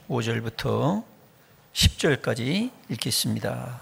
5절부터 10절까지 읽겠습니다.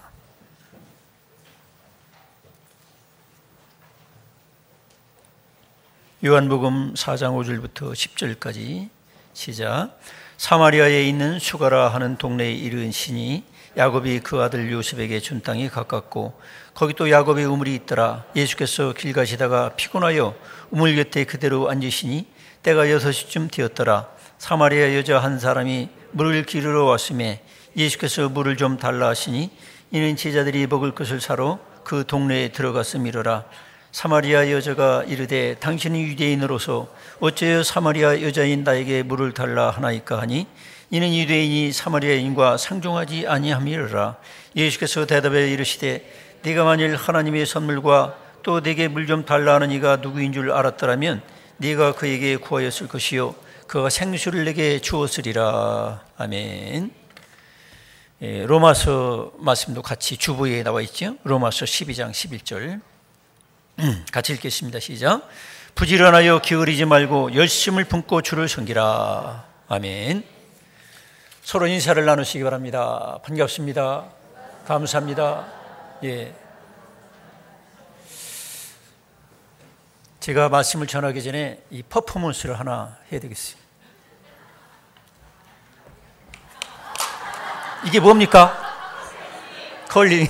요한복음 4장 5절부터 10절까지 시작. 사마리아에 있는 수가라 하는 동네에 이른 시니 야곱이 그 아들 요셉에게 준 땅이 가깝고 거기 또 야곱의 우물이 있더라. 예수께서 길 가시다가 피곤하여 우물 곁에 그대로 앉으시니 때가 6시쯤 되었더라. 사마리아 여자 한 사람이 물을 기르러 왔음에 예수께서 물을 좀 달라 하시니 이는 제자들이 먹을 것을 사러 그 동네에 들어갔음이로라. 사마리아 여자가 이르되 당신은 유대인으로서 어째여 사마리아 여자인 나에게 물을 달라 하나이까 하니 이는 유대인이 사마리아인과 상종하지 아니함이로라. 예수께서 대답해 이르시되 네가 만일 하나님의 선물과 또 내게 물 좀 달라 하는 이가 누구인 줄 알았더라면 네가 그에게 구하였을 것이요 그가 생수를 내게 주었으리라. 아멘. 로마서 말씀도 같이 주보에 나와 있죠. 로마서 12장 11절 같이 읽겠습니다. 시작. 부지런하여 게으르지 말고 열심을 품고 주를 섬기라. 아멘. 서로 인사를 나누시기 바랍니다. 반갑습니다. 감사합니다. 예. 제가 말씀을 전하기 전에 이 퍼포먼스를 하나 해야 되겠어요. 이게 뭡니까? 컬링.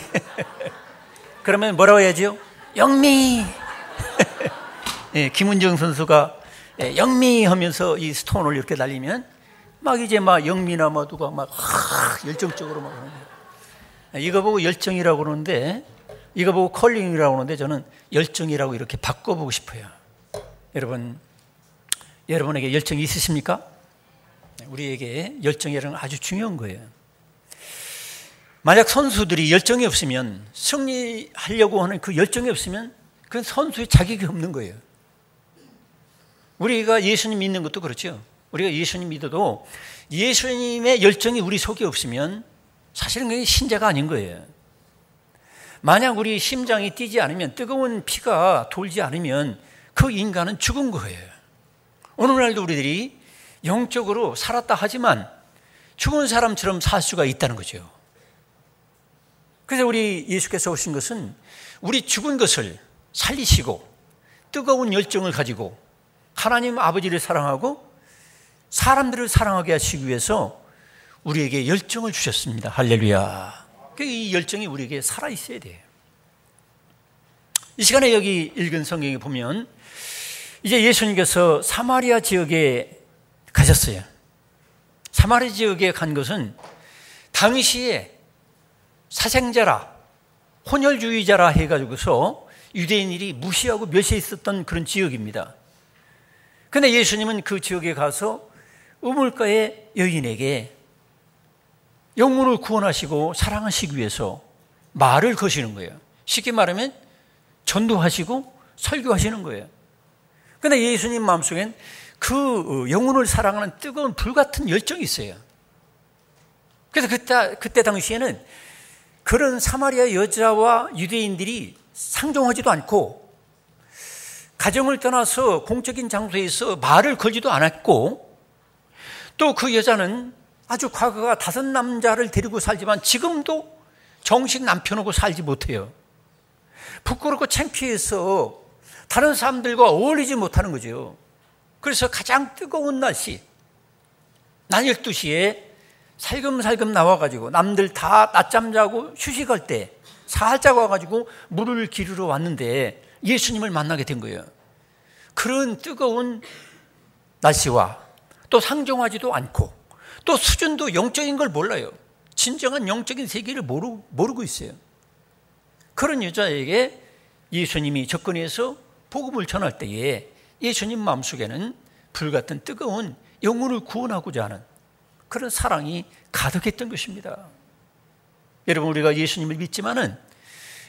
그러면 뭐라고 해야죠? 영미. 예, 김은정 선수가 영미 하면서 이 스톤을 이렇게 날리면 막 이제 막 영미나 뭐 누가 막 열정적으로 막 하는 거예요. 이거 보고 열정이라고 그러는데 이거 보고 컬링이라고 그러는데 저는 열정이라고 이렇게 바꿔보고 싶어요. 여러분에게 열정이 있으십니까? 우리에게 열정이라는 건 아주 중요한 거예요. 만약 선수들이 열정이 없으면 승리하려고 하는 그 열정이 없으면 그건 선수의 자격이 없는 거예요. 우리가 예수님 믿는 것도 그렇죠. 우리가 예수님 믿어도 예수님의 열정이 우리 속에 없으면 사실은 그게 신자가 아닌 거예요. 만약 우리 심장이 뛰지 않으면 뜨거운 피가 돌지 않으면 그 인간은 죽은 거예요. 오늘날도 우리들이 영적으로 살았다 하지만 죽은 사람처럼 살 수가 있다는 거죠. 그래서 우리 예수께서 오신 것은 우리 죽은 것을 살리시고 뜨거운 열정을 가지고 하나님 아버지를 사랑하고 사람들을 사랑하게 하시기 위해서 우리에게 열정을 주셨습니다. 할렐루야. 이 열정이 우리에게 살아있어야 돼요. 이 시간에 여기 읽은 성경에 보면 이제 예수님께서 사마리아 지역에 가셨어요. 사마리아 지역에 간 것은 당시에 사생자라 혼혈주의자라 해가지고서 유대인들이 무시하고 멸시했었던 그런 지역입니다. 그런데 예수님은 그 지역에 가서 우물가의 여인에게 영혼을 구원하시고 사랑하시기 위해서 말을 거시는 거예요. 쉽게 말하면 전도하시고 설교하시는 거예요. 그런데 예수님 마음속엔 그 영혼을 사랑하는 뜨거운 불같은 열정이 있어요. 그래서 그때 당시에는 그런 사마리아 여자와 유대인들이 상종하지도 않고 가정을 떠나서 공적인 장소에서 말을 걸지도 않았고 또 그 여자는 아주 과거가 5 남자를 데리고 살지만 지금도 정식 남편하고 살지 못해요. 부끄럽고 창피해서 다른 사람들과 어울리지 못하는 거죠. 그래서 가장 뜨거운 날씨 낮 12시에 살금살금 나와가지고 남들 다 낮잠 자고 휴식할 때 살짝 와가지고 물을 기르러 왔는데 예수님을 만나게 된 거예요. 그런 뜨거운 날씨와 또 상종하지도 않고 또 수준도 영적인 걸 몰라요. 진정한 영적인 세계를 모르고 있어요. 그런 여자에게 예수님이 접근해서 복음을 전할 때에 예수님 마음속에는 불같은 뜨거운 영혼을 구원하고자 하는 그런 사랑이 가득했던 것입니다. 여러분, 우리가 예수님을 믿지만은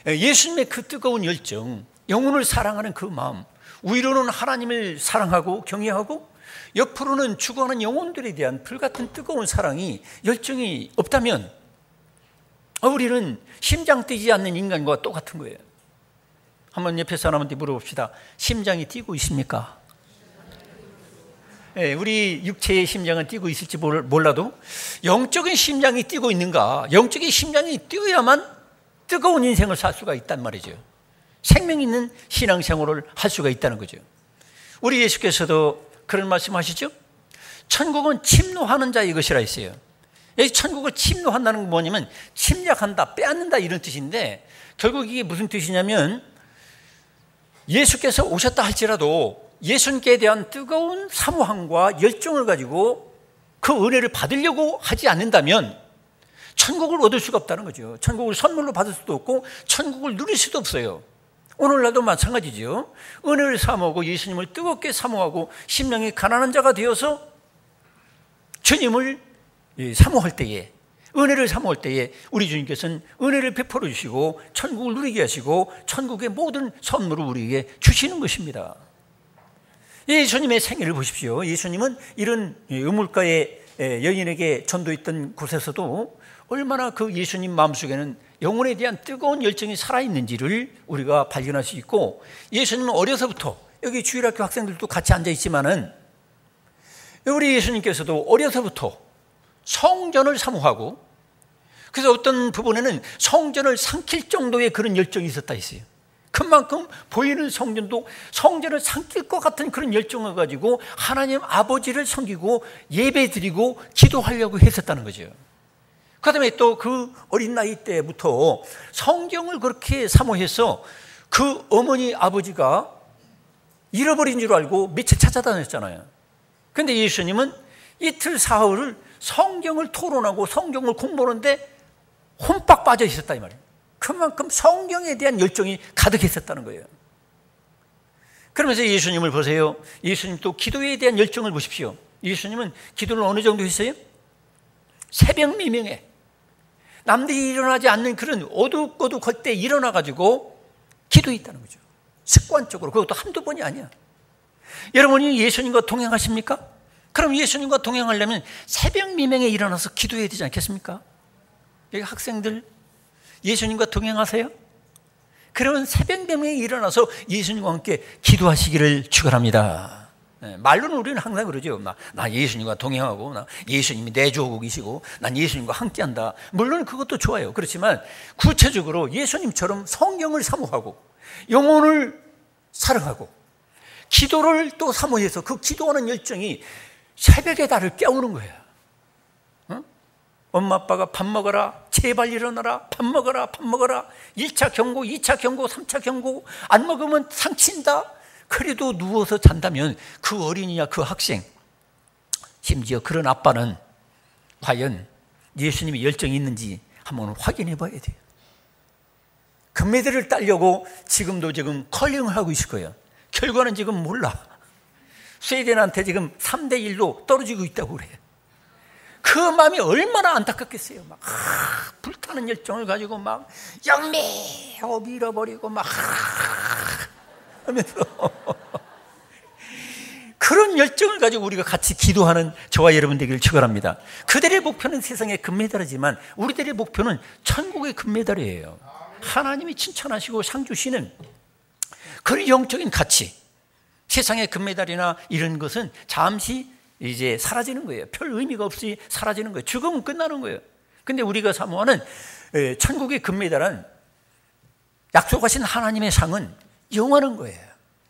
예수님의 그 뜨거운 열정, 영혼을 사랑하는 그 마음, 위로는 하나님을 사랑하고 경외하고 옆으로는 죽어가는 영혼들에 대한 불같은 뜨거운 사랑이, 열정이 없다면 우리는 심장 뛰지 않는 인간과 똑같은 거예요. 한번 옆에 사람한테 물어봅시다. 심장이 뛰고 있습니까? 우리 육체의 심장은 뛰고 있을지 몰라도 영적인 심장이 뛰고 있는가? 영적인 심장이 뛰어야만 뜨거운 인생을 살 수가 있단 말이죠. 생명 있는 신앙생활을 할 수가 있다는 거죠. 우리 예수께서도 그런 말씀하시죠. 천국은 침노하는 자의 것이라 했어요. 여기 천국을 침노한다는 건 뭐냐면 침략한다, 빼앗는다 이런 뜻인데, 결국 이게 무슨 뜻이냐면 예수께서 오셨다 할지라도 예수님께 대한 뜨거운 사모함과 열정을 가지고 그 은혜를 받으려고 하지 않는다면 천국을 얻을 수가 없다는 거죠. 천국을 선물로 받을 수도 없고 천국을 누릴 수도 없어요. 오늘날도 마찬가지죠. 은혜를 사모하고 예수님을 뜨겁게 사모하고 심령이 가난한 자가 되어서 주님을 사모할 때에, 은혜를 사모할 때에 우리 주님께서는 은혜를 베풀어 주시고 천국을 누리게 하시고 천국의 모든 선물을 우리에게 주시는 것입니다. 예수님의 생애를 보십시오. 예수님은 이런 우물가의 여인에게 전도했던 곳에서도 얼마나 그 예수님 마음속에는 영혼에 대한 뜨거운 열정이 살아있는지를 우리가 발견할 수 있고, 예수님은 어려서부터, 여기 주일학교 학생들도 같이 앉아있지만은 우리 예수님께서도 어려서부터 성전을 사모하고, 그래서 어떤 부분에는 성전을 삼킬 정도의 그런 열정이 있었다 했어요. 그만큼 보이는 성전도 성전을 삼킬 것 같은 그런 열정을 가지고 하나님 아버지를 섬기고 예배드리고 기도하려고 했었다는 거죠. 그 다음에 또 그 어린 나이 때부터 성경을 그렇게 사모해서 그 어머니 아버지가 잃어버린 줄 알고 며칠 찾아다녔잖아요. 그런데 예수님은 이틀 사흘을 성경을 토론하고 성경을 공부하는데 혼빡 빠져 있었다 이 말이에요. 그만큼 성경에 대한 열정이 가득했었다는 거예요. 그러면서 예수님을 보세요. 예수님 또 기도에 대한 열정을 보십시오. 예수님은 기도를 어느 정도 했어요? 새벽 미명에 남들이 일어나지 않는 그런 어둑어둑할 때 일어나가지고 기도했다는 거죠. 습관적으로. 그것도 한두 번이 아니야. 여러분이 예수님과 동행하십니까? 그럼 예수님과 동행하려면 새벽 미명에 일어나서 기도해야 되지 않겠습니까? 여기 학생들 예수님과 동행하세요? 그러면 새벽 미명에 일어나서 예수님과 함께 기도하시기를 축원합니다. 말로는 우리는 항상 그러죠. 나 예수님과 동행하고, 나 예수님이 내 조국이시고, 난 예수님과 함께한다. 물론 그것도 좋아요. 그렇지만 구체적으로 예수님처럼 성경을 사모하고 영혼을 사랑하고 기도를 또 사모해서 그 기도하는 열정이 새벽에 나를 깨우는 거예요. 엄마 아빠가 밥 먹어라, 제발 일어나라, 밥 먹어라, 밥 먹어라. 1차 경고, 2차 경고, 3차 경고, 안 먹으면 상친다. 그래도 누워서 잔다면 그 어린이야, 그 학생, 심지어 그런 아빠는 과연 예수님의 열정이 있는지 한번 확인해 봐야 돼요. 금메달을 따려고 지금 컬링을 하고 있을 거예요. 결과는 지금 몰라. 스웨덴한테 지금 3대1로 떨어지고 있다고 그래요. 그 마음이 얼마나 안타깝겠어요. 막 불타는 열정을 가지고 막 영매하고 밀어버리고 막 하면서 그런 열정을 가지고 우리가 같이 기도하는 저와 여러분 되기를 축원합니다. 그들의 목표는 세상의 금메달이지만 우리들의 목표는 천국의 금메달이에요. 하나님이 칭찬하시고 상 주시는 그런 영적인 가치. 세상의 금메달이나 이런 것은 잠시 이제 사라지는 거예요. 별 의미가 없이 사라지는 거예요. 죽으면 끝나는 거예요. 근데 우리가 사모하는 천국의 금메달은 약속하신 하나님의 상은 영원한 거예요.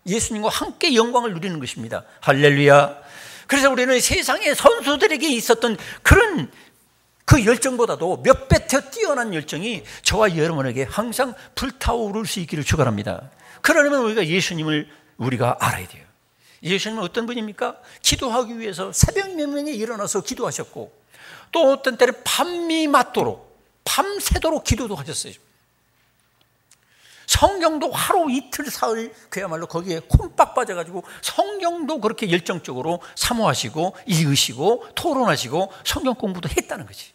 예수님과 함께 영광을 누리는 것입니다. 할렐루야. 그래서 우리는 세상의 선수들에게 있었던 그런 그 열정보다도 몇 배 더 뛰어난 열정이 저와 여러분에게 항상 불타오를 수 있기를 축원합니다. 그러려면 우리가 예수님을 우리가 알아야 돼요. 예수님은 어떤 분입니까? 기도하기 위해서 새벽 명명에 일어나서 기도하셨고, 또 어떤 때는 밤이 맞도록 밤새도록 기도도 하셨어요. 성경도 하루 이틀 사흘 그야말로 거기에 콤빡 빠져가지고 성경도 그렇게 열정적으로 사모하시고 읽으시고 토론하시고 성경 공부도 했다는 거지.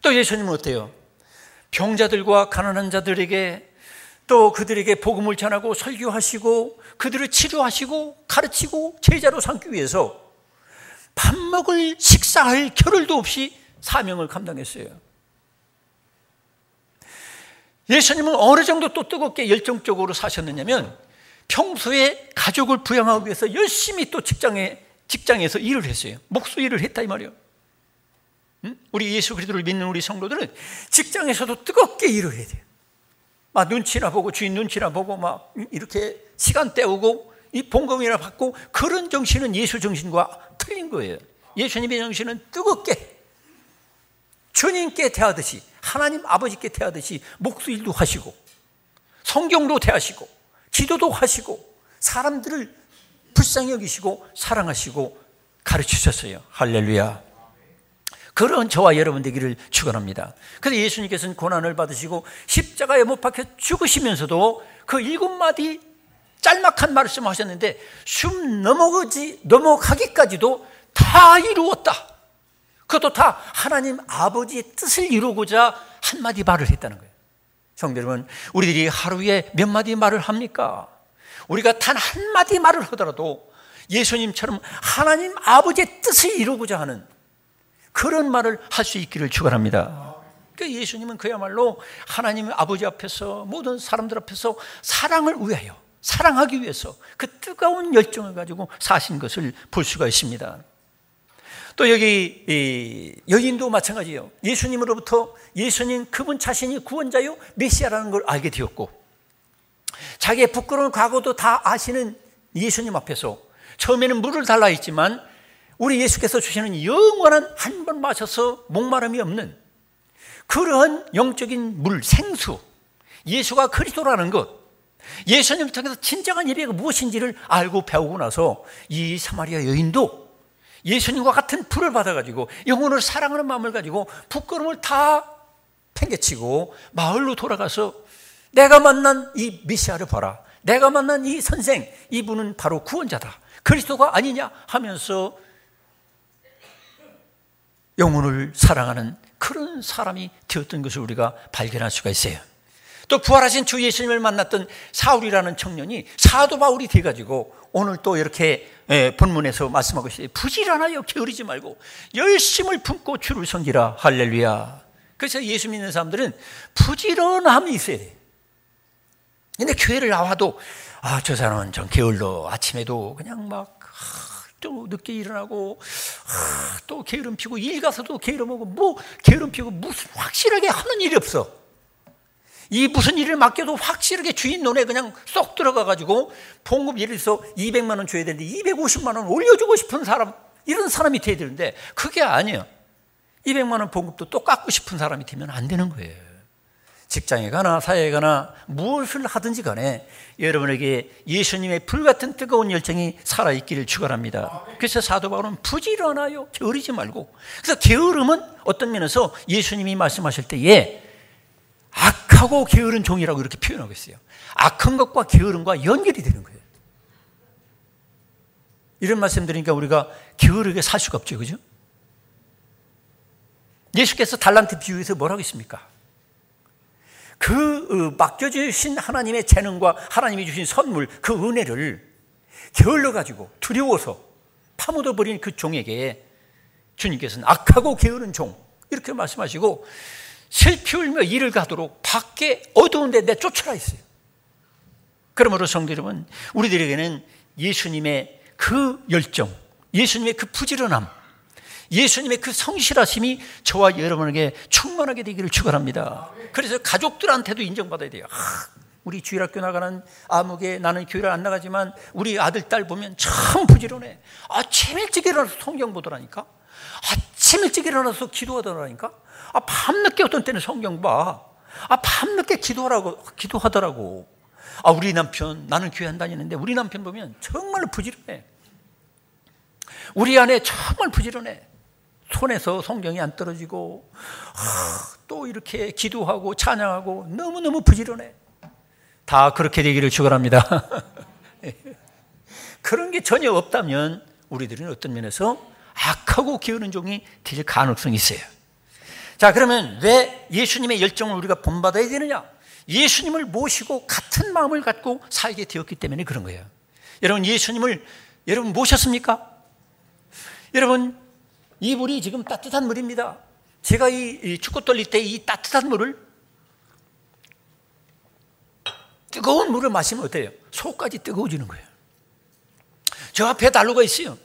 또 예수님은 어때요? 병자들과 가난한 자들에게 또 그들에게 복음을 전하고 설교하시고 그들을 치료하시고 가르치고 제자로 삼기 위해서 밥 먹을 식사할 겨를도 없이 사명을 감당했어요. 예수님은 어느 정도 또 뜨겁게 열정적으로 사셨느냐면 평소에 가족을 부양하기 위해서 열심히 또 직장에서 일을 했어요. 목수 일을 했다 이 말이에요. 우리 예수 그리스도를 믿는 우리 성도들은 직장에서도 뜨겁게 일을 해야 돼요. 막 눈치나 보고, 주인 눈치나 보고, 막 이렇게 시간 때우고 이 봉급이나 받고, 그런 정신은 예수 정신과 틀린 거예요. 예수님의 정신은 뜨겁게 주님께 대하듯이, 하나님 아버지께 대하듯이 목수 일도 하시고, 성경도 대하시고, 기도도 하시고, 사람들을 불쌍히 여기시고 사랑하시고 가르치셨어요. 할렐루야. 그런 저와 여러분 되기를 축원합니다. 그래서 예수님께서는 고난을 받으시고 십자가에 못 박혀 죽으시면서도 그 7마디 짤막한 말씀을 하셨는데, 숨 넘어가기까지도 다 이루었다. 그것도 다 하나님 아버지의 뜻을 이루고자 한마디 말을 했다는 거예요. 성도 여러분, 우리들이 하루에 몇 마디 말을 합니까? 우리가 단 한마디 말을 하더라도 예수님처럼 하나님 아버지의 뜻을 이루고자 하는 그런 말을 할 수 있기를 축원합니다. 그러니까 예수님은 그야말로 하나님 아버지 앞에서, 모든 사람들 앞에서 사랑을 위하여, 사랑하기 위해서 그 뜨거운 열정을 가지고 사신 것을 볼 수가 있습니다. 또 여기 여인도 마찬가지예요. 예수님으로부터 예수님 그분 자신이 구원자요 메시아라는 걸 알게 되었고, 자기의 부끄러운 과거도 다 아시는 예수님 앞에서 처음에는 물을 달라 했지만, 우리 예수께서 주시는 영원한 한 번 마셔서 목마름이 없는 그러한 영적인 물, 생수, 예수가 그리스도라는 것, 예수님을 통해서 진정한 예배가 무엇인지를 알고 배우고 나서 이 사마리아 여인도 예수님과 같은 불을 받아가지고 영혼을 사랑하는 마음을 가지고 부끄러움을 다 팽개치고 마을로 돌아가서 내가 만난 이 메시아를 봐라, 내가 만난 이 선생, 이분은 바로 구원자다, 그리스도가 아니냐 하면서 영혼을 사랑하는 그런 사람이 되었던 것을 우리가 발견할 수가 있어요. 또 부활하신 주 예수님을 만났던 사울이라는 청년이 사도 바울이 돼가지고 오늘 또 이렇게 본문에서 말씀하고 있어요. 부지런하여 게으르지 말고 열심을 품고 주를 섬기라. 할렐루야. 그래서 예수 믿는 사람들은 부지런함이 있어야 돼요. 근데 교회를 나와도 저 사람은 좀 게을러, 아침에도 그냥 막 또 늦게 일어나고 또 게으름 피고, 일 가서도 게으름하고, 뭐 게으름 피고, 무슨 확실하게 하는 일이 없어. 이 무슨 일을 맡겨도 확실하게 주인 눈에 그냥 쏙 들어가가지고 봉급 예를 들어서 200만 원 줘야 되는데 250만 원 올려주고 싶은 사람, 이런 사람이 돼야 되는데 그게 아니에요. 200만 원 봉급도 또 깎고 싶은 사람이 되면 안 되는 거예요. 직장에 가나 사회에 가나 무엇을 하든지 간에 여러분에게 예수님의 불같은 뜨거운 열정이 살아있기를 축원합니다. 그래서 사도 바울은 부지런하여 게으르지 말고, 그래서 게으름은 어떤 면에서 예수님이 말씀하실 때에 악하고 게으른 종이라고 이렇게 표현하고 있어요. 악한 것과 게으름과 연결이 되는 거예요. 이런 말씀 드리니까 우리가 게으르게 살 수가 없죠, 그죠? 예수께서 달란트 비유에서 뭐라고 했습니까? 그 맡겨주신 하나님의 재능과 하나님이 주신 선물, 그 은혜를 게을러가지고 두려워서 파묻어버린 그 종에게 주님께서는 악하고 게으른 종, 이렇게 말씀하시고 슬피 울며 일을 가도록 밖에 어두운 데 내쫓아라 했어요. 그러므로 성도 여러분, 우리들에게는 예수님의 그 열정, 예수님의 그 부지런함, 예수님의 그 성실하심이 저와 여러분에게 충만하게 되기를 축원합니다. 그래서 가족들한테도 인정받아야 돼요. 우리 주일학교 나가는 아무개, 나는 교회를 안 나가지만 우리 아들, 딸 보면 참 부지런해. 아침 일찍 일어나서 성경 보더라니까. 아침 일찍 일어나서 기도하더라니까. 밤늦게 어떤 때는 성경 봐. 밤늦게 기도하더라고. 우리 남편, 나는 교회 안 다니는데 우리 남편 보면 정말로 부지런해. 우리 아내 정말 부지런해. 손에서 성경이 안 떨어지고 또 이렇게 기도하고 찬양하고 너무너무 부지런해. 다 그렇게 되기를 축원합니다. 그런 게 전혀 없다면 우리들은 어떤 면에서 악하고 게으른 종이 될 가능성이 있어요. 자, 그러면 왜 예수님의 열정을 우리가 본받아야 되느냐? 예수님을 모시고 같은 마음을 갖고 살게 되었기 때문에 그런 거예요. 여러분, 예수님을 여러분 모셨습니까? 여러분, 이 물이 지금 따뜻한 물입니다. 제가 이 축구 돌릴 때 이 따뜻한 물을 뜨거운 물을 마시면 어때요? 속까지 뜨거워지는 거예요. 저 앞에 난로가 있어요.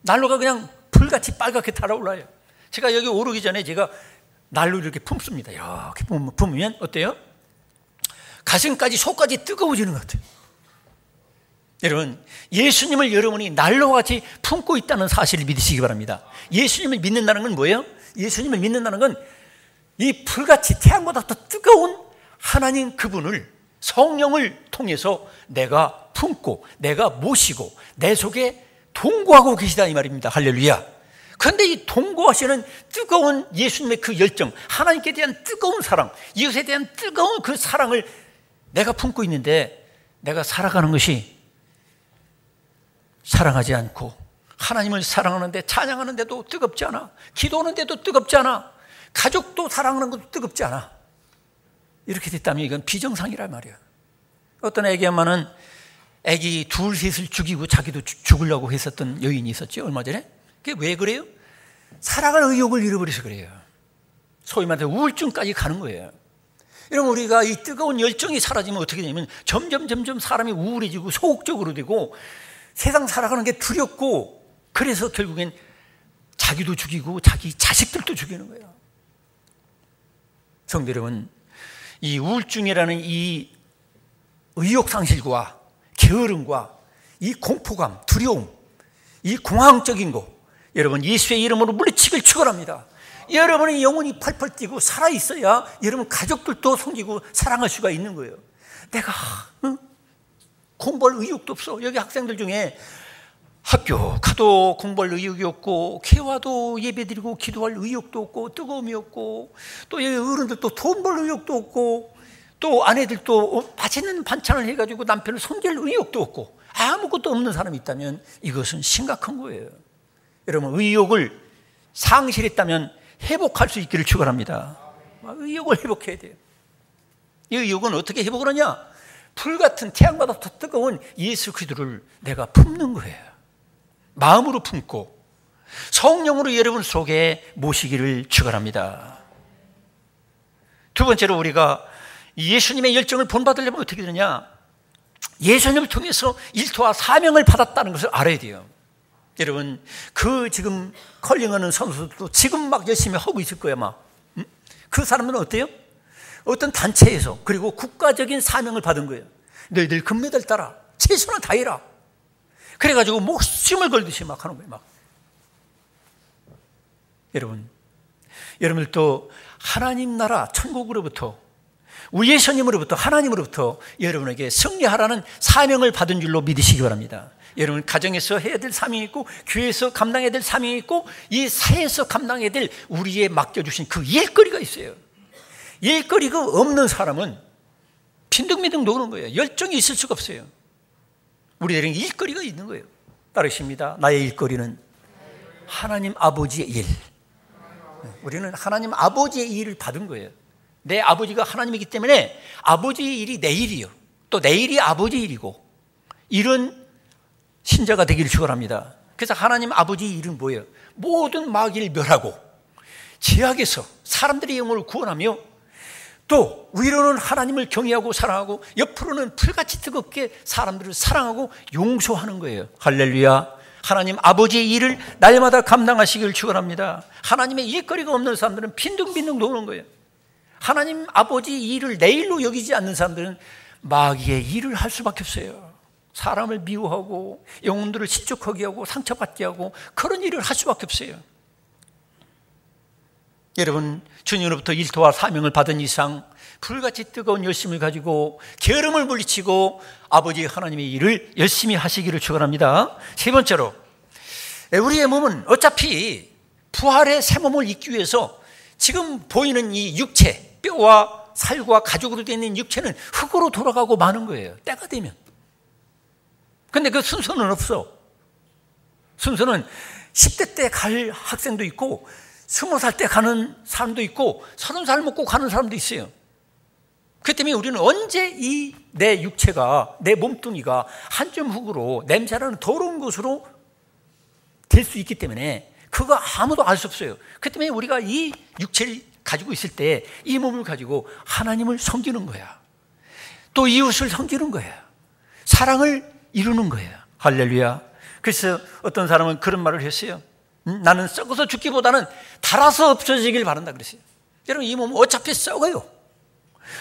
난로가 그냥 불같이 빨갛게 달아올라요. 제가 여기 오르기 전에 제가 난로를 이렇게 품습니다. 이렇게 품으면 어때요? 가슴까지 속까지 뜨거워지는 것 같아요. 여러분, 예수님을 여러분이 난로같이 품고 있다는 사실을 믿으시기 바랍니다. 예수님을 믿는다는 건 뭐예요? 예수님을 믿는다는 건 이 불같이 태양보다 더 뜨거운 하나님 그분을, 성령을 통해서 내가 품고 내가 모시고 내 속에 동거하고 계시다 이 말입니다. 할렐루야. 그런데 이 동거하시는 뜨거운 예수님의 그 열정, 하나님께 대한 뜨거운 사랑, 이웃에 대한 뜨거운 그 사랑을 내가 품고 있는데 내가 살아가는 것이 사랑하지 않고 하나님을 사랑하는데 찬양하는데도 뜨겁지 않아, 기도하는데도 뜨겁지 않아, 가족도 사랑하는 것도 뜨겁지 않아. 이렇게 됐다면 이건 비정상이란 말이야. 어떤 애기 엄마는 애기 둘 셋을 죽이고 자기도 죽으려고 했었던 여인이 있었죠, 얼마 전에. 그게 왜 그래요? 살아갈 의욕을 잃어버려서 그래요. 소위 말해서 우울증까지 가는 거예요. 여러분, 우리가 이 뜨거운 열정이 사라지면 어떻게 되냐면 점점 사람이 우울해지고 소극적으로 되고 세상 살아가는 게 두렵고, 그래서 결국엔 자기도 죽이고 자기 자식들도 죽이는 거예요. 성도 여러분, 이 우울증이라는 이 의욕상실과 게으름과 이 공포감, 두려움, 이 공황적인 거, 여러분 예수의 이름으로 물리치길 축원합니다. 여러분의 영혼이 펄펄 뛰고 살아있어야 여러분 가족들도 섬기고 사랑할 수가 있는 거예요. 내가 공부할 의욕도 없어. 여기 학생들 중에 학교 가도 공부할 의욕이 없고, 개와도 예배드리고 기도할 의욕도 없고, 뜨거움이 없고, 또 여기 어른들도 돈 벌 의욕도 없고, 또 아내들도 맛있는 반찬을 해가지고 남편을 섬길 의욕도 없고, 아무것도 없는 사람이 있다면 이것은 심각한 거예요. 여러분, 의욕을 상실했다면 회복할 수 있기를 축원합니다. 의욕을 회복해야 돼요. 이 의욕은 어떻게 회복을 하냐? 불같은 태양보다 더 뜨거운 예수 그리스도를 내가 품는 거예요. 마음으로 품고 성령으로 여러분 속에 모시기를 축원합니다. 두 번째로 우리가 예수님의 열정을 본받으려면 어떻게 되느냐? 예수님을 통해서 일터와 사명을 받았다는 것을 알아야 돼요. 여러분, 그 지금 컬링하는 선수들도 지금 막 열심히 하고 있을 거예요, 아마. 그 사람들은 어때요? 어떤 단체에서, 그리고 국가적인 사명을 받은 거예요. 너희들 금메달 따라 최선을 다해라. 그래가지고 목숨을 걸듯이 막 하는 거예요, 막. 여러분, 여러분들도 하나님 나라 천국으로부터, 우리 예수님으로부터, 하나님으로부터 여러분에게 승리하라는 사명을 받은 줄로 믿으시기 바랍니다. 여러분, 가정에서 해야 될 사명이 있고, 교회에서 감당해야 될 사명이 있고, 이 사회에서 감당해야 될 우리에 맡겨주신 그 일거리가 있어요. 일거리가 없는 사람은 빈둥빈둥 노는 거예요. 열정이 있을 수가 없어요. 우리들에게 일거리가 있는 거예요. 따르십니다. 나의 일거리는 하나님 아버지의 일. 우리는 하나님 아버지의 일을 받은 거예요. 내 아버지가 하나님이기 때문에 아버지의 일이 내 일이요, 또 내 일이 아버지의 일이고, 이런 신자가 되기를 축원합니다. 그래서 하나님 아버지의 일은 뭐예요? 모든 마귀를 멸하고 죄악에서 사람들의 영혼을 구원하며, 또 위로는 하나님을 경외하고 사랑하고, 옆으로는 불같이 뜨겁게 사람들을 사랑하고 용서하는 거예요. 할렐루야. 하나님 아버지의 일을 날마다 감당하시기를 축원합니다. 하나님의 일거리가 없는 사람들은 빈둥빈둥 도는 거예요. 하나님 아버지의 일을 내 일로 여기지 않는 사람들은 마귀의 일을 할 수밖에 없어요. 사람을 미워하고 영혼들을 실족하게 하고 상처받게 하고 그런 일을 할 수밖에 없어요. 여러분, 주님으로부터 일터와 사명을 받은 이상 불같이 뜨거운 열심을 가지고 게으름을 물리치고 아버지 하나님의 일을 열심히 하시기를 축원합니다. 세 번째로, 우리의 몸은 어차피 부활의 새 몸을 입기 위해서 지금 보이는 이 육체, 뼈와 살과 가죽으로 되어 있는 육체는 흙으로 돌아가고 마는 거예요, 때가 되면. 근데 그 순서는 없어. 순서는 10대 때 갈 학생도 있고, 20살 때 가는 사람도 있고, 30살 먹고 가는 사람도 있어요. 그 때문에 우리는 언제 이 내 육체가, 내 몸뚱이가 한 점 흙으로 냄새나는 더러운 것으로 될 수 있기 때문에 그거 아무도 알 수 없어요. 그 때문에 우리가 이 육체를 가지고 있을 때 이 몸을 가지고 하나님을 섬기는 거야. 또 이웃을 섬기는 거예요. 사랑을 이루는 거예요. 할렐루야. 그래서 어떤 사람은 그런 말을 했어요. 나는 썩어서 죽기보다는 달아서 없어지길 바란다 그랬어요. 여러분, 이 몸은 어차피 썩어요.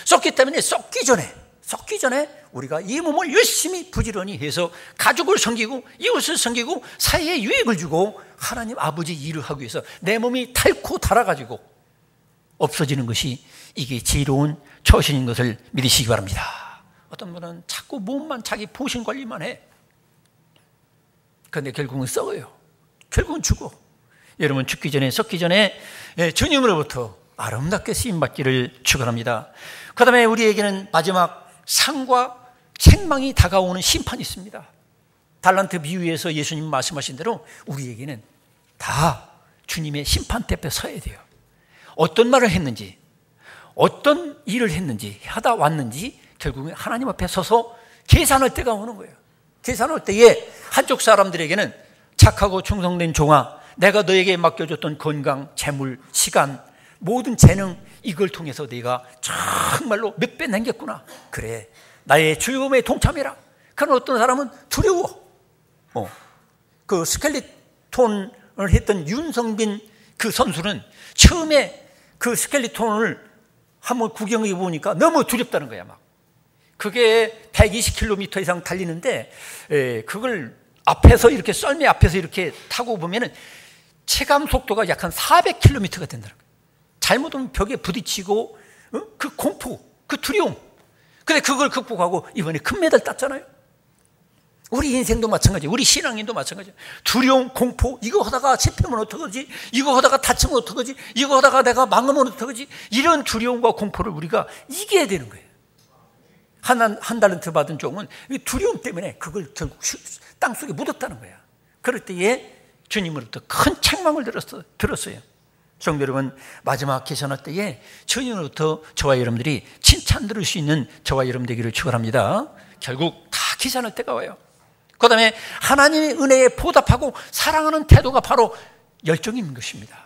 썩기 때문에 썩기 전에 우리가 이 몸을 열심히 부지런히 해서 가족을 섬기고 이웃을 섬기고 사회에 유익을 주고 하나님 아버지 일을 하기 위해서 내 몸이 닳고 닳아가지고 없어지는 것이 이게 지혜로운 처신인 것을 믿으시기 바랍니다. 어떤 분은 자꾸 몸만 자기 보신 관리만 해. 그런데 결국은 썩어요. 결국은 죽어. 여러분, 죽기 전에 썩기 전에 주님으로부터 아름답게 쓰임받기를 축원합니다. 그 다음에 우리에게는 마지막 상과 책망이 다가오는 심판이 있습니다. 달란트 비유에서 예수님 말씀하신 대로 우리에게는 다 주님의 심판대 앞에 서야 돼요. 어떤 말을 했는지, 어떤 일을 했는지, 하다 왔는지 결국은 하나님 앞에 서서 계산할 때가 오는 거예요. 계산할 때에 한쪽 사람들에게는 착하고 충성된 종아, 내가 너에게 맡겨줬던 건강, 재물, 시간, 모든 재능, 이걸 통해서 네가 정말로 몇 배 남겼구나. 그래, 나의 즐거움에 동참해라. 그런 어떤 사람은 두려워. 그 스켈리톤을 했던 윤성빈 그 선수는 처음에 그 스켈리톤을 한번 구경해 보니까 너무 두렵다는 거야. 막 그게 120km 이상 달리는데 그걸 앞에서 이렇게 썰매 앞에서 이렇게 타고 보면은 체감 속도가 약 한 400km가 된다는 거예요. 잘못하면 벽에 부딪히고 그 공포, 그 두려움. 근데 그걸 극복하고 이번에 금메달 땄잖아요. 우리 인생도 마찬가지, 우리 신앙인도 마찬가지. 두려움, 공포, 이거 하다가 실패하면 어떡하지? 이거 하다가 다치면 어떡하지? 이거 하다가 내가 망하면 어떡하지? 이런 두려움과 공포를 우리가 이겨야 되는 거예요. 한 달란트 받은 종은 두려움 때문에 그걸 결국 땅속에 묻었다는 거야. 그럴 때에 주님으로부터 큰 책망을 들었어요. 성도 여러분, 마지막 계산할 때에 주님으로부터 저와 여러분들이 칭찬 들을 수 있는 저와 여러분 되기를 축원합니다. 결국 다 계산할 때가 와요. 그 다음에 하나님의 은혜에 보답하고 사랑하는 태도가 바로 열정인 것입니다.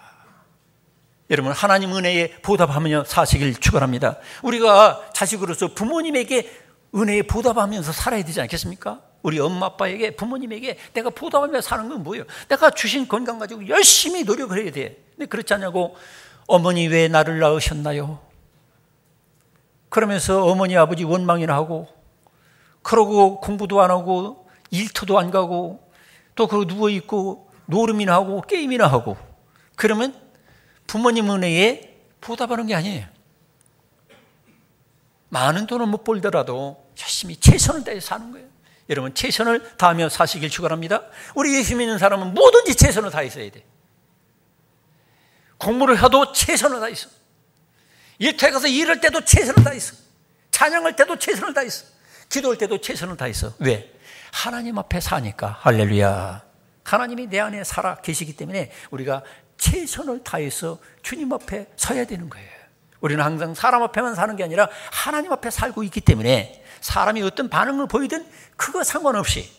여러분, 하나님 은혜에 보답하며 사시길 축원합니다. 우리가 자식으로서 부모님에게 은혜에 보답하면서 살아야 되지 않겠습니까? 우리 엄마 아빠에게, 부모님에게 내가 보답하며 사는 건 뭐예요? 내가 주신 건강 가지고 열심히 노력을 해야 돼. 근데 그렇지 않냐고, 어머니 왜 나를 낳으셨나요? 그러면서 어머니 아버지 원망이나 하고, 그러고 공부도 안 하고 일터도 안 가고 또 그러고 누워있고 노름이나 하고 게임이나 하고, 그러면 부모님 은혜에 보답하는 게 아니에요. 많은 돈을 못 벌더라도 열심히 최선을 다해 사는 거예요. 여러분, 최선을 다하며 사시길 축원합니다. 우리 예수 믿는 사람은 뭐든지 최선을 다했어야 돼. 공부를 해도 최선을 다했어. 일터에 가서 일할 때도 최선을 다했어. 찬양할 때도 최선을 다했어. 기도할 때도 최선을 다했어. 왜? 하나님 앞에 사니까. 할렐루야. 하나님이 내 안에 살아 계시기 때문에 우리가 최선을 다해서 주님 앞에 서야 되는 거예요. 우리는 항상 사람 앞에만 사는 게 아니라 하나님 앞에 살고 있기 때문에 사람이 어떤 반응을 보이든 그거 상관없이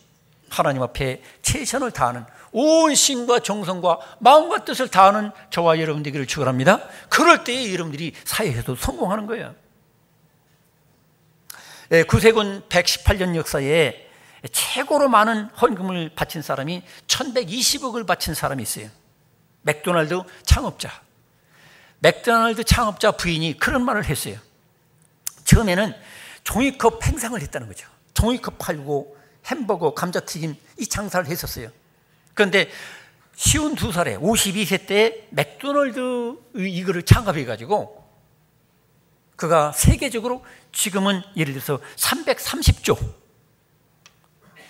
하나님 앞에 최선을 다하는, 온 심과 정성과 마음과 뜻을 다하는 저와 여러분 되기를 축원합니다. 그럴 때에 여러분들이 사회에서도 성공하는 거예요. 구세군 118년 역사에 최고로 많은 헌금을 바친 사람이 1120억을 바친 사람이 있어요. 맥도날드 창업자. 맥도날드 창업자 부인이 그런 말을 했어요. 처음에는 종이컵 행상을 했다는 거죠. 종이컵 팔고 햄버거, 감자튀김 이 장사를 했었어요. 그런데 52살에 52세 때 맥도날드 이거를 창업해가지고 그가 세계적으로 지금은 예를 들어서 330조,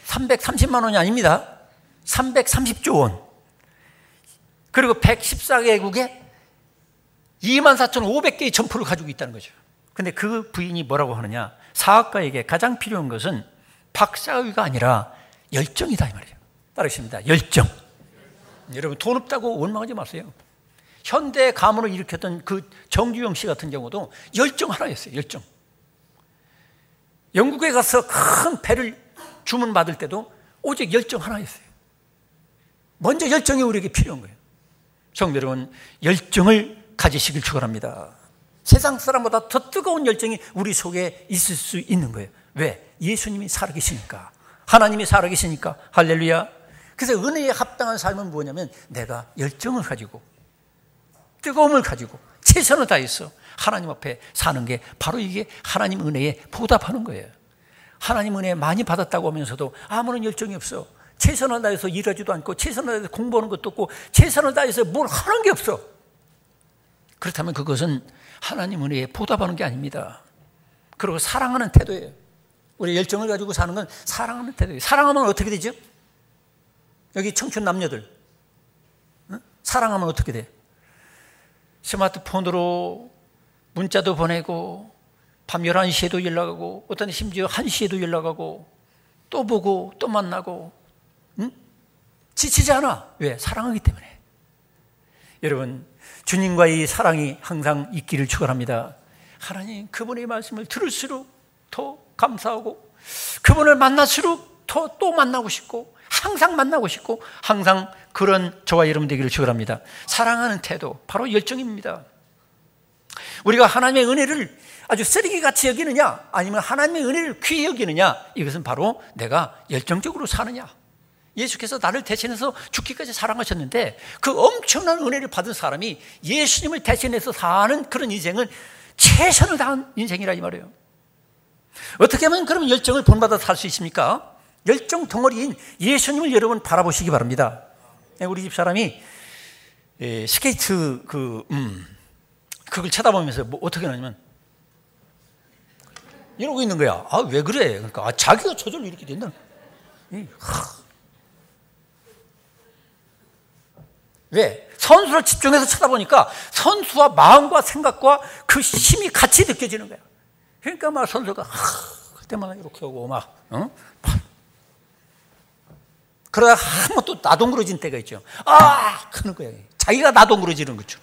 330만 원이 아닙니다. 330조 원. 그리고 114개국에 24,500개의 점포를 가지고 있다는 거죠. 근데 그 부인이 뭐라고 하느냐, 사업가에게 가장 필요한 것은 박사의가 아니라 열정이다 이 말이에요. 따르십니다. 열정. 여러분, 돈 없다고 원망하지 마세요. 현대 가문을 일으켰던 그 정주영 씨 같은 경우도 열정 하나였어요. 열정. 영국에 가서 큰 배를 주문받을 때도 오직 열정 하나였어요. 먼저 열정이 우리에게 필요한 거예요. 성도 여러분, 열정을 가지시길 축원합니다. 세상 사람보다 더 뜨거운 열정이 우리 속에 있을 수 있는 거예요. 왜? 예수님이 살아계시니까. 하나님이 살아계시니까. 할렐루야. 그래서 은혜에 합당한 삶은 뭐냐면 내가 열정을 가지고 뜨거움을 가지고 최선을 다해서 하나님 앞에 사는 게 바로 이게 하나님 은혜에 보답하는 거예요. 하나님 은혜 많이 받았다고 하면서도 아무런 열정이 없어. 최선을 다해서 일하지도 않고 최선을 다해서 공부하는 것도 없고 최선을 다해서 뭘 하는 게 없어. 그렇다면 그것은 하나님 은혜에 보답하는 게 아닙니다. 그리고 사랑하는 태도예요. 우리 열정을 가지고 사는 건 사랑하는 태도예요. 사랑하면 어떻게 되죠? 여기 청춘 남녀들 사랑하면 어떻게 돼? 스마트폰으로 문자도 보내고 밤 11시에도 연락하고 어떤 심지어 1시에도 연락하고 또 보고 또 만나고 지치지 않아. 왜? 사랑하기 때문에. 여러분 주님과의 사랑이 항상 있기를 축원합니다. 하나님 그분의 말씀을 들을수록 더 감사하고 그분을 만날수록 더 또 만나고 싶고 항상 만나고 싶고 항상 그런 저와 여러분 되기를 축원합니다. 사랑하는 태도 바로 열정입니다. 우리가 하나님의 은혜를 아주 쓰레기같이 여기느냐 아니면 하나님의 은혜를 귀히 여기느냐 이것은 바로 내가 열정적으로 사느냐. 예수께서 나를 대신해서 죽기까지 사랑하셨는데 그 엄청난 은혜를 받은 사람이 예수님을 대신해서 사는 그런 인생은 최선을 다한 인생이라 이 말이에요. 어떻게 하면 그럼 열정을 본받아 살 수 있습니까? 열정 덩어리인 예수님을 여러분 바라보시기 바랍니다. 우리 집 사람이 스케이트 그걸 쳐다보면서 뭐 어떻게 하냐면 이러고 있는 거야. 아, 왜 그래? 그러니까 자기가 저절로 이렇게 된다. 왜? 선수를 집중해서 쳐다보니까 선수와 마음과 생각과 그 힘이 같이 느껴지는 거야. 그러니까 막 선수가 그때마다 이렇게 하고 막 그러다가 한 번 또 나동그러진 때가 있죠. 그러는 거야. 자기가 나동그러지는 거죠.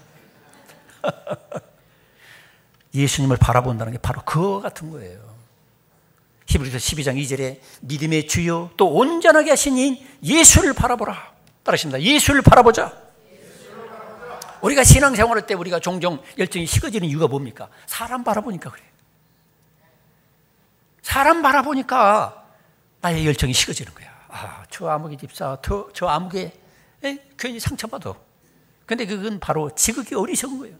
예수님을 바라본다는 게 바로 그와 같은 거예요. 히브리서 12장 2절에 믿음의 주요 또 온전하게 하신 이인 예수를 바라보라. 따라하십니다. 예수를 바라보자. 우리가 신앙생활할 때 우리가 종종 열정이 식어지는 이유가 뭡니까? 사람 바라보니까 그래. 사람 바라보니까 나의 열정이 식어지는 거야. 저 아무개 집사, 저 아무개 괜히 상처받아. 근데 그건 바로 지극히 어리석은 거예요.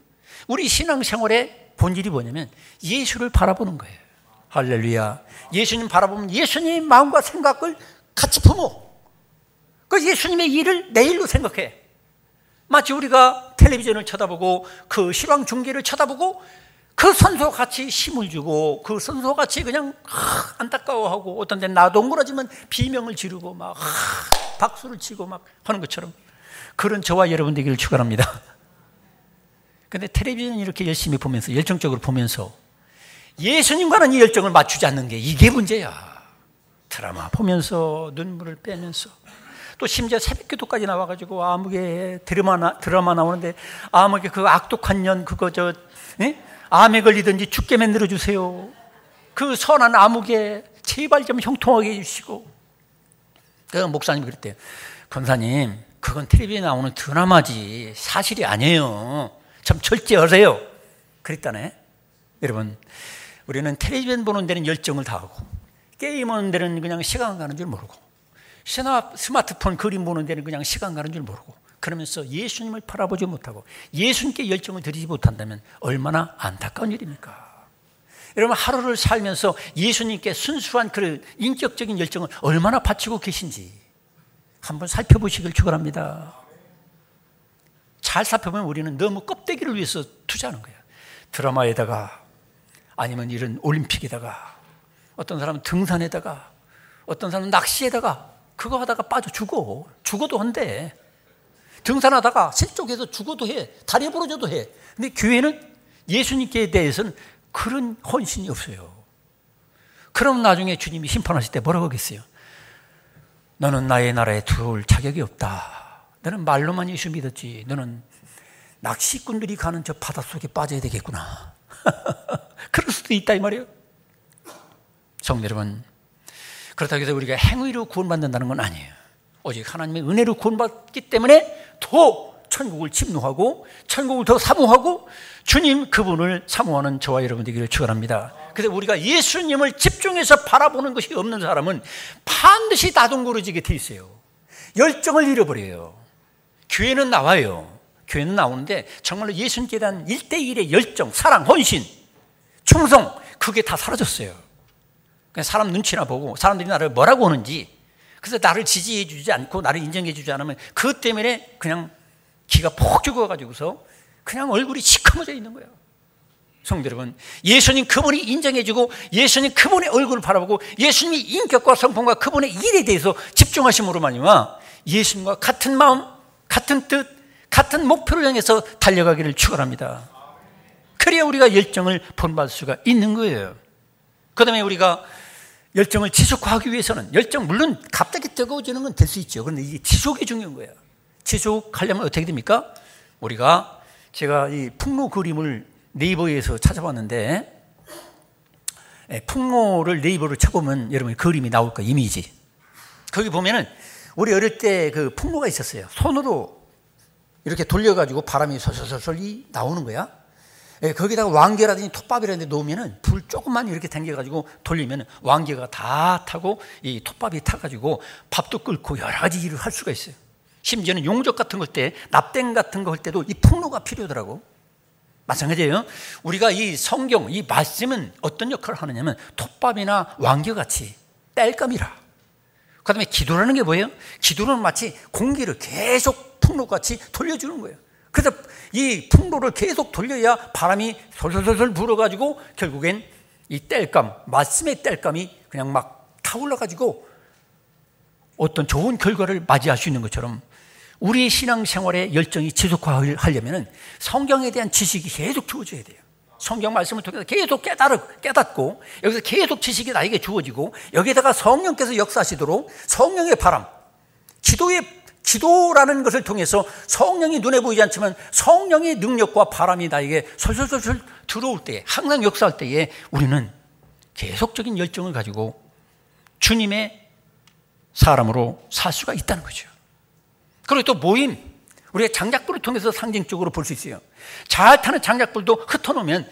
우리 신앙생활의 본질이 뭐냐면 예수를 바라보는 거예요. 할렐루야. 예수님 바라보면 예수님의 마음과 생각을 같이 품어. 그 예수님의 일을 내 일로 생각해. 마치 우리가 텔레비전을 쳐다보고 그 시황 중계를 쳐다보고 그 선수와 같이 힘을 주고 그 선수와 같이 그냥 안타까워하고 어떤 데는 나동그러지면 비명을 지르고 막 박수를 치고 막 하는 것처럼 그런 저와 여러분 되기를 축원합니다. 그런데 텔레비전 이렇게 열심히 보면서 열정적으로 보면서 예수님과는 이 열정을 맞추지 않는 게 이게 문제야. 드라마 보면서 눈물을 빼면서 또 심지어 새벽기도까지 나와가지고 아무개 드라마 나오는데 아무개 그 악독한 년 그거 암에 걸리든지 죽게 만들어 주세요. 그 선한 아무개 제발 좀 형통하게 해주시고. 그 목사님이 그랬대요. 권사님 그건 텔레비전에 나오는 드라마지 사실이 아니에요. 좀 절제하세요. 그랬다네. 여러분 우리는 텔레비전 보는 데는 열정을 다하고 게임하는 데는 그냥 시간 가는 줄 모르고 스마트폰 그림 보는 데는 그냥 시간 가는 줄 모르고 그러면서 예수님을 바라보지 못하고 예수님께 열정을 드리지 못한다면 얼마나 안타까운 일입니까? 여러분 하루를 살면서 예수님께 순수한 그런 인격적인 열정을 얼마나 바치고 계신지 한번 살펴보시길 축원합니다. 잘 살펴보면 우리는 너무 껍데기를 위해서 투자하는 거야. 드라마에다가 아니면 이런 올림픽에다가 어떤 사람은 등산에다가 어떤 사람은 낚시에다가 그거 하다가 빠져 죽어도 한대. 등산하다가 실족해서 죽어도 해. 다리 부러져도 해. 근데 교회는 예수님께 대해서는 그런 헌신이 없어요. 그럼 나중에 주님이 심판하실 때 뭐라고 하겠어요? 너는 나의 나라에 들어올 자격이 없다. 너는 말로만 예수 믿었지. 너는 낚시꾼들이 가는 저 바닷속에 빠져야 되겠구나. 그럴 수도 있다 이 말이에요. 성도 여러분, 그렇다고 해서 우리가 행위로 구원받는다는 건 아니에요. 오직 하나님의 은혜로 구원받기 때문에 더 천국을 침노하고 천국을 더 사모하고 주님 그분을 사모하는 저와 여러분 되기를 축원합니다. 그래서 우리가 예수님을 집중해서 바라보는 것이 없는 사람은 반드시 다둥그러지게 돼 있어요. 열정을 잃어버려요. 교회는 나와요. 교회는 나오는데 정말로 예수님께 대한 1대1의 열정, 사랑, 헌신, 충성, 그게 다 사라졌어요. 그냥 사람 눈치나 보고 사람들이 나를 뭐라고 하는지, 그래서 나를 지지해 주지 않고 나를 인정해 주지 않으면 그것 때문에 그냥 기가 폭 죽어가지고서 그냥 얼굴이 시커머져 있는 거예요. 성도 여러분, 예수님 그분이 인정해주고 예수님 그분의 얼굴을 바라보고 예수님이 인격과 성품과 그분의 일에 대해서 집중하심으로 말미암아 예수님과 같은 마음, 같은 뜻, 같은 목표를 향해서 달려가기를 축원합니다. 그래야 우리가 열정을 본받을 수가 있는 거예요. 그 다음에 우리가 열정을 지속하기 위해서는, 열정 물론 갑자기 뜨거워지는 건 될 수 있죠. 그런데 이게 지속이 중요한 거예요. 지속하려면 어떻게 됩니까? 제가 이 풍로 그림을 네이버에서 찾아봤는데, 풍로를 네이버로 쳐보면 여러분 그림이 나올 거예요. 이미지. 거기 보면은 우리 어릴 때 그 풍로가 있었어요. 손으로 이렇게 돌려가지고 바람이 솔솔솔 나오는 거야. 거기다가 왕개라든지 톱밥이라든지 놓으면은 불 조금만 이렇게 당겨가지고 돌리면은 왕개가 다 타고 이 톱밥이 타가지고 밥도 끓고 여러 가지 일을 할 수가 있어요. 심지어는 용접 같은 거 할 때, 납땜 같은 거 할 때도 이 풍로가 필요하더라고. 마찬가지예요. 우리가 이 성경, 이 말씀은 어떤 역할을 하느냐면 톱밥이나 왕개같이 땔감이라. 그 다음에 기도라는 게 뭐예요? 기도는 마치 공기를 계속 풍로같이 돌려주는 거예요. 그래서 이 풍로를 계속 돌려야 바람이 솔솔솔 불어가지고 결국엔 이 땔감, 말씀의 땔감이 그냥 막 타올라가지고 어떤 좋은 결과를 맞이할 수 있는 것처럼 우리의 신앙생활의 열정이 지속하려면 성경에 대한 지식이 계속 주어져야 돼요. 성경 말씀을 통해서 계속 깨닫고 여기서 계속 지식이 나에게 주어지고 여기에다가 성령께서 역사하시도록 성령의 바람, 기도라는 것을 통해서 성령이 눈에 보이지 않지만 성령의 능력과 바람이 나에게 솔솔솔 들어올 때에, 항상 역사할 때에 우리는 계속적인 열정을 가지고 주님의 사람으로 살 수가 있다는 거죠. 그리고 또 모임, 우리가 장작불을 통해서 상징적으로 볼 수 있어요. 잘 타는 장작불도 흩어놓으면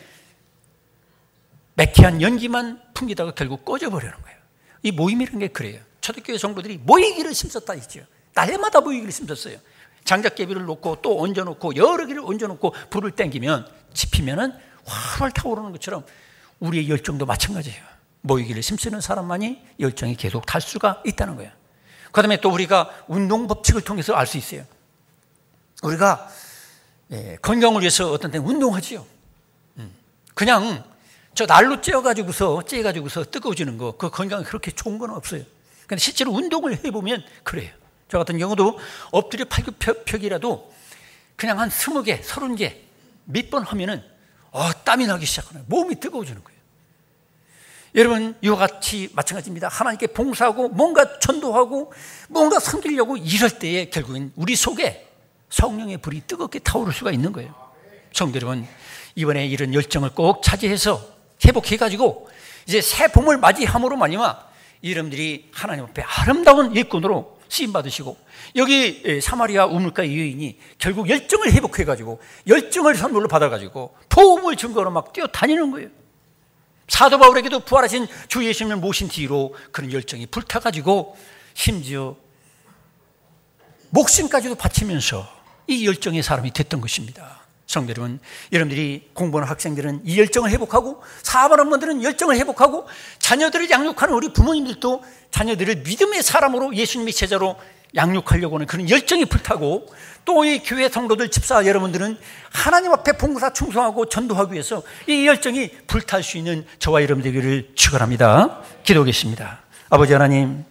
매캐한 연기만 풍기다가 결국 꺼져버리는 거예요. 이 모임이라는 게 그래요. 초대교회 성도들이 모이기를 심었다 했죠. 날마다 모이기를 심었어요. 장작개비를 놓고 또 얹어놓고 여러 개를 얹어놓고 불을 땡기면 지피면은 활활 타오르는 것처럼 우리의 열정도 마찬가지예요. 모이기를 심쓰는 사람만이 열정이 계속 탈 수가 있다는 거예요. 그 다음에 또 우리가 운동 법칙을 통해서 알 수 있어요. 우리가 건강을 위해서 어떤 때는 운동하지요. 그냥 저 날로 째가지고서 뜨거워지는 거, 그 건강에 그렇게 좋은 건 없어요. 근데 실제로 운동을 해보면 그래요. 저 같은 경우도 엎드려 팔굽혀펴기라도 그냥 한 20개, 30개 몇 번 하면은 땀이 나기 시작하는, 몸이 뜨거워지는 거예요. 여러분, 이와 같이 마찬가지입니다. 하나님께 봉사하고 뭔가 전도하고 뭔가 섬기려고 이럴 때에 결국엔 우리 속에 성령의 불이 뜨겁게 타오를 수가 있는 거예요. 성도 여러분, 이번에 이런 열정을 꼭 차지해서 회복해가지고 이제 새 봄을 맞이함으로 말미암아 여러분들이 하나님 앞에 아름다운 일꾼으로 쓰임받으시고, 여기 사마리아 우물가의 여인이 결국 열정을 회복해가지고 열정을 선물로 받아가지고 복음을 증거로 막 뛰어다니는 거예요. 사도 바울에게도 부활하신 주 예수님을 모신 뒤로 그런 열정이 불타가지고 심지어 목숨까지도 바치면서 이 열정의 사람이 됐던 것입니다. 성도 여러분, 여러분들이 공부하는 학생들은 이 열정을 회복하고, 사업하는 분들은 열정을 회복하고, 자녀들을 양육하는 우리 부모님들도 자녀들을 믿음의 사람으로 예수님의 제자로 양육하려고 하는 그런 열정이 불타고, 또 이 교회 성도들, 집사 여러분들은 하나님 앞에 봉사 충성하고 전도하기 위해서 이 열정이 불탈 수 있는 저와 여러분들을 축원합니다. 기도하겠습니다. 아버지 하나님,